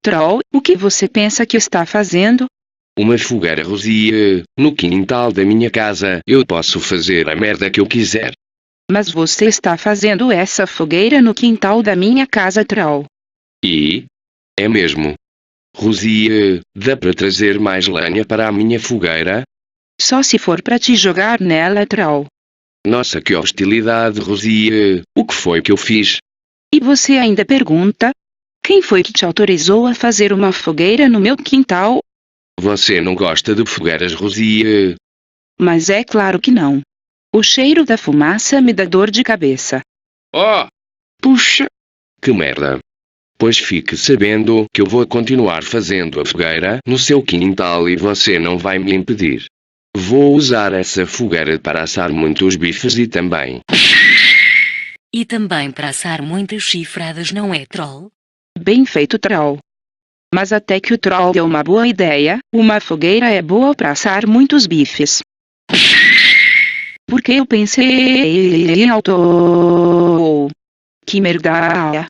Troll, o que você pensa que está fazendo? Uma fogueira, Rosie. No quintal da minha casa, eu posso fazer a merda que eu quiser. Mas você está fazendo essa fogueira no quintal da minha casa, Troll. E? É mesmo. Rosie, dá para trazer mais lenha para a minha fogueira? Só se for para te jogar nela, Troll. Nossa, que hostilidade, Rosie. O que foi que eu fiz? E você ainda pergunta? Quem foi que te autorizou a fazer uma fogueira no meu quintal? Você não gosta de fogueiras, Rosie? Mas é claro que não. O cheiro da fumaça me dá dor de cabeça. Oh! Puxa! Que merda! Pois fique sabendo que eu vou continuar fazendo a fogueira no seu quintal e você não vai me impedir. Vou usar essa fogueira para assar muitos bifes e também. E também para assar muitas chifradas, não é, Troll? Bem feito, Troll. Mas até que o Troll deu uma boa ideia, uma fogueira é boa para assar muitos bifes. Porque eu pensei em auto... Que merda!